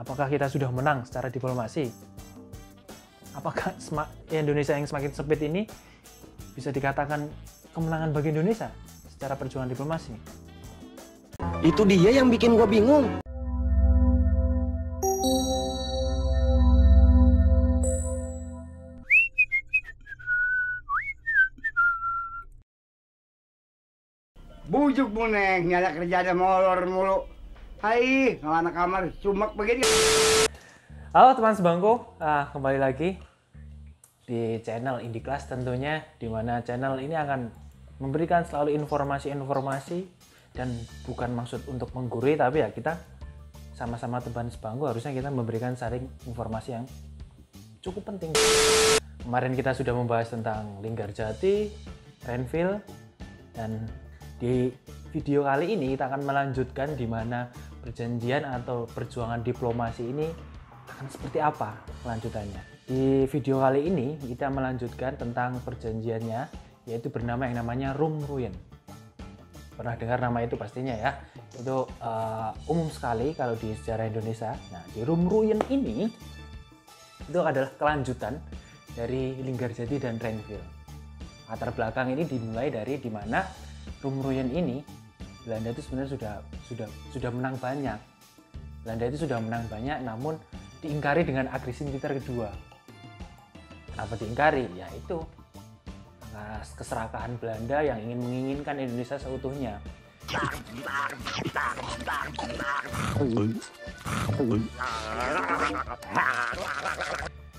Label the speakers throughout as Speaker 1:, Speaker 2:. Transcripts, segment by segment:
Speaker 1: Apakah kita sudah menang secara diplomasi? Apakah Indonesia yang semakin sempit ini bisa dikatakan kemenangan bagi Indonesia secara perjuangan diplomasi?
Speaker 2: Itu dia yang bikin gue bingung.
Speaker 3: Bujuk mu neng, nyala kerjaan molor mulu. Hai, anak kamar sumak begini.
Speaker 1: Halo teman sebangku, kembali lagi di channel Indiklas tentunya, di mana channel ini akan memberikan selalu informasi-informasi dan bukan maksud untuk menggurui, tapi ya kita sama-sama teman sebangku harusnya kita memberikan saling informasi yang cukup penting. Kemarin kita sudah membahas tentang Linggarjati, Renville, dan di video kali ini kita akan melanjutkan di mana perjanjian atau perjuangan diplomasi ini akan seperti apa kelanjutannya. Di video kali ini kita melanjutkan tentang perjanjiannya, yaitu bernama yang namanya Rumruyen. Pernah dengar nama itu pastinya ya, itu umum sekali kalau di sejarah Indonesia. Nah, di Rumruyen ini itu adalah kelanjutan dari Linggarjati dan Renville. Latar belakang ini dimulai dari di mana Rumruyen ini Belanda itu sebenarnya sudah menang banyak. Belanda itu sudah menang banyak, namun diingkari dengan agresi militer kedua. Kenapa diingkari? Ya itu keserakahan Belanda yang menginginkan Indonesia seutuhnya.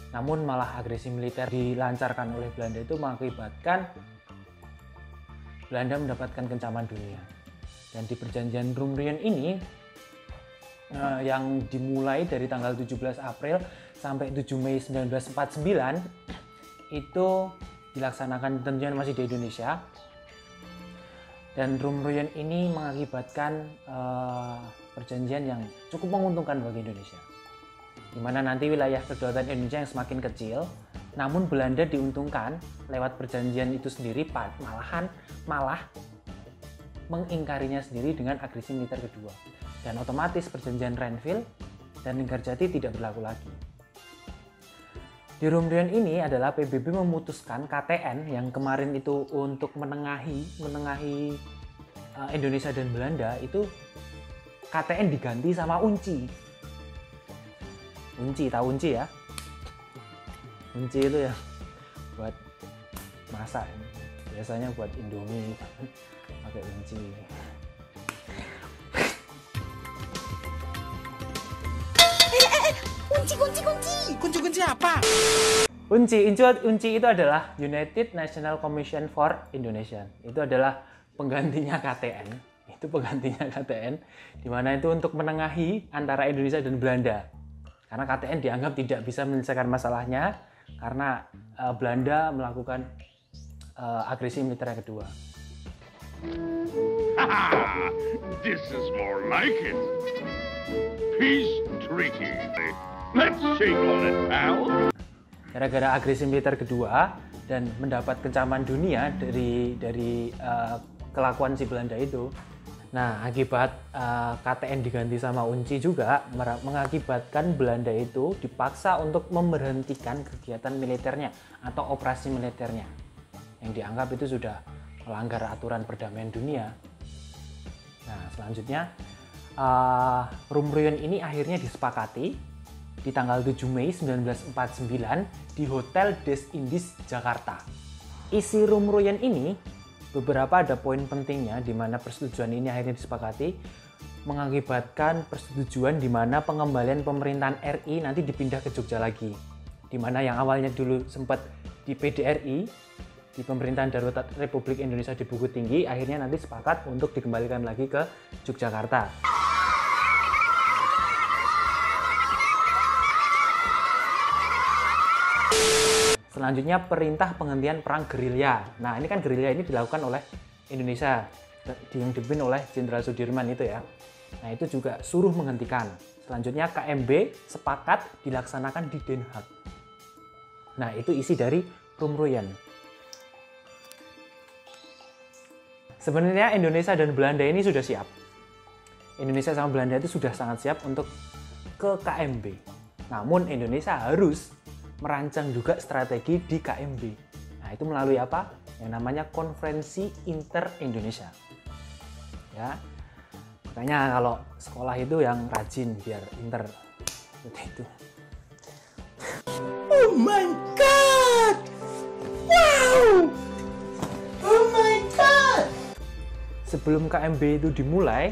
Speaker 1: Namun malah agresi militer dilancarkan oleh Belanda itu mengakibatkan Belanda mendapatkan kecaman dunia. Dan di perjanjian Rumruyen ini yang dimulai dari tanggal 17 April sampai 7 Mei 1949 itu dilaksanakan tentunya masih di Indonesia. Dan Rumruyen ini mengakibatkan perjanjian yang cukup menguntungkan bagi Indonesia, di mana nanti wilayah kedaulatan Indonesia yang semakin kecil, namun Belanda diuntungkan lewat perjanjian itu sendiri, malah mengingkarinya sendiri dengan agresi militer kedua. Dan otomatis perjanjian Renville dan Linggarjati tidak berlaku lagi. Di Rumruyen ini adalah PBB memutuskan KTN yang kemarin itu untuk menengahi Indonesia dan Belanda, itu KTN diganti sama unci. Unci, tahu unci ya? Unci itu ya buat masak, biasanya buat Indomie pakai unci.
Speaker 2: Kunci apa?
Speaker 1: Unci itu adalah United National Commission for Indonesia. Itu adalah penggantinya KTN. Itu penggantinya KTN, di mana itu untuk menengahi antara Indonesia dan Belanda. Karena KTN dianggap tidak bisa menyelesaikan masalahnya karena Belanda melakukan agresi militer yang kedua.
Speaker 4: This is more like it. Peace treaty. Let's shake on it, pal.
Speaker 1: Gara-gara agresi militer kedua dan mendapat kecaman dunia dari kelakuan si Belanda itu. Nah, akibat KTN diganti sama unci juga mengakibatkan Belanda itu dipaksa untuk memberhentikan kegiatan militernya atau operasi militernya yang dianggap itu sudah melanggar aturan perdamaian dunia. Nah, selanjutnya Rumruyen ini akhirnya disepakati di tanggal 7 Mei 1949 di Hotel des Indes Jakarta. Isi Rumruyen ini beberapa ada poin pentingnya, di mana persetujuan ini akhirnya disepakati mengakibatkan persetujuan di mana pengembalian pemerintahan RI nanti dipindah ke Jogja lagi, di mana yang awalnya dulu sempat di PDRI, di Pemerintahan Darurat Republik Indonesia di Bukit Tinggi, akhirnya nanti sepakat untuk dikembalikan lagi ke Yogyakarta. Selanjutnya perintah penghentian perang gerilya. Nah, ini kan gerilya ini dilakukan oleh Indonesia yang dipimpin oleh Jenderal Sudirman itu ya. Nah, itu juga suruh menghentikan. Selanjutnya KMB sepakat dilaksanakan di Den Haag. Nah, itu isi dari Rumruyen. Sebenarnya Indonesia dan Belanda ini sudah siap. Indonesia sama Belanda itu sudah sangat siap untuk ke KMB. Namun Indonesia harus merancang juga strategi di KMB. Nah, itu melalui apa? Yang namanya Konferensi Inter-Indonesia. Ya. Makanya kalau sekolah itu yang rajin biar inter. Seperti itu.
Speaker 2: Oh my god! Wow! Oh my god!
Speaker 1: Sebelum KMB itu dimulai,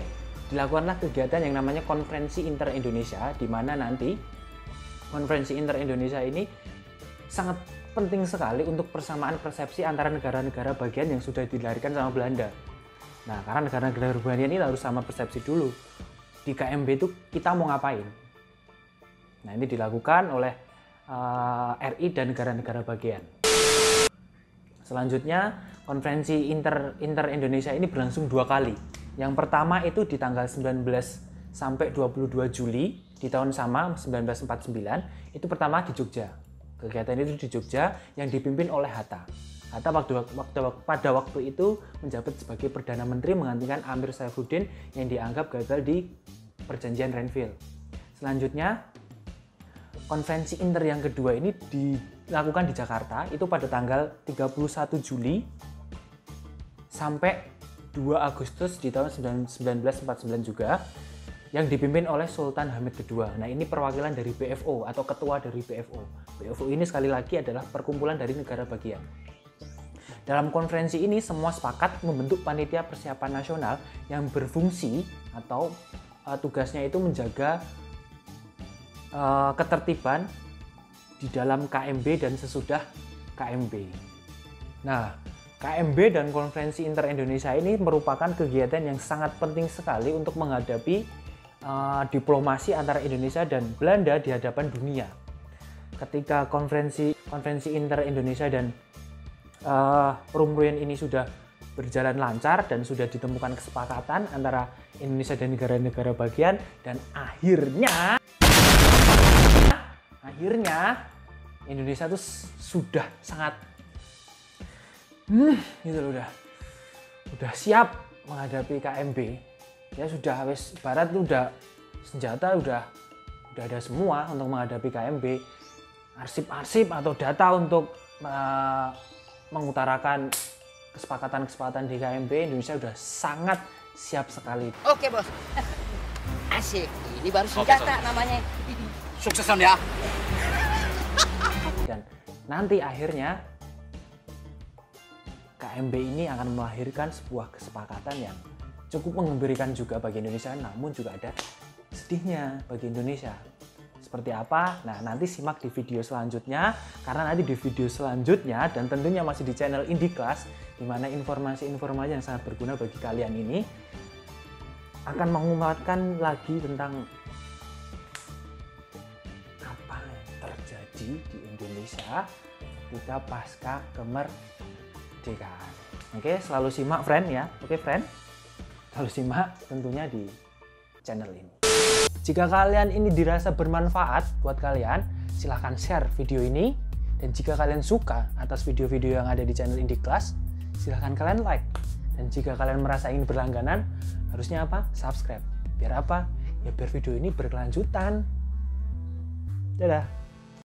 Speaker 1: dilakukanlah kegiatan yang namanya Konferensi Inter-Indonesia, di mana nanti Konferensi Inter-Indonesia ini sangat penting sekali untuk persamaan persepsi antara negara-negara bagian yang sudah dilahirkan sama Belanda. Nah, karena negara-negara bagian ini harus sama persepsi dulu. Di KMB itu kita mau ngapain? Nah, ini dilakukan oleh RI dan negara-negara bagian. Selanjutnya, Konferensi Inter-Indonesia ini berlangsung 2 kali. Yang pertama itu di tanggal 19 sampai 22 Juli di tahun sama 1949, itu pertama di Jogja. Kegiatan itu di Jogja yang dipimpin oleh Hatta. Hatta pada waktu itu menjabat sebagai Perdana Menteri menggantikan Amir Saifuddin yang dianggap gagal di Perjanjian Renville. Selanjutnya, Konferensi Inter yang kedua ini dilakukan di Jakarta, itu pada tanggal 31 Juli sampai 2 Agustus di tahun 1949 juga, yang dipimpin oleh Sultan Hamid II. Nah, ini perwakilan dari BFO atau ketua dari BFO. BFO ini sekali lagi adalah perkumpulan dari negara bagian. Dalam konferensi ini semua sepakat membentuk panitia persiapan nasional yang berfungsi atau tugasnya itu menjaga ketertiban di dalam KMB dan sesudah KMB. Nah, KMB dan Konferensi Inter-Indonesia ini merupakan kegiatan yang sangat penting sekali untuk menghadapi diplomasi antara Indonesia dan Belanda di hadapan dunia. Ketika konferensi Inter-Indonesia dan perumpuyan ini sudah berjalan lancar dan sudah ditemukan kesepakatan antara Indonesia dan negara-negara bagian, dan akhirnya Indonesia itu sudah sangat gitu loh, udah siap menghadapi KMB. Ya sudah, wes barat itu udah senjata udah ada semua untuk menghadapi KMB. Arsip-arsip atau data untuk mengutarakan kesepakatan-kesepakatan di KMB, Indonesia sudah sangat siap sekali.
Speaker 5: Oke, Bos. Asik. Ini baru senjata namanya.
Speaker 2: Suksesan ya.
Speaker 1: Dan nanti akhirnya KMB ini akan melahirkan sebuah kesepakatan yang cukup mengembirakan juga bagi Indonesia, namun juga ada sedihnya bagi Indonesia. Seperti apa? Nah, nanti simak di video selanjutnya, karena nanti di video selanjutnya dan tentunya masih di channel Indiklas, di mana informasi-informasi yang sangat berguna bagi kalian ini akan menguatkan lagi tentang apa yang terjadi di Indonesia ketika pasca kemerdekaan. Oke, selalu simak friend ya. Oke friend, selalu simak tentunya di channel ini. Jika kalian ini dirasa bermanfaat buat kalian, silahkan share video ini. Dan jika kalian suka atas video-video yang ada di channel Indiklas, silahkan kalian like. Dan jika kalian merasa ingin berlangganan, harusnya apa? Subscribe. Biar apa? Ya biar video ini berkelanjutan. Dadah.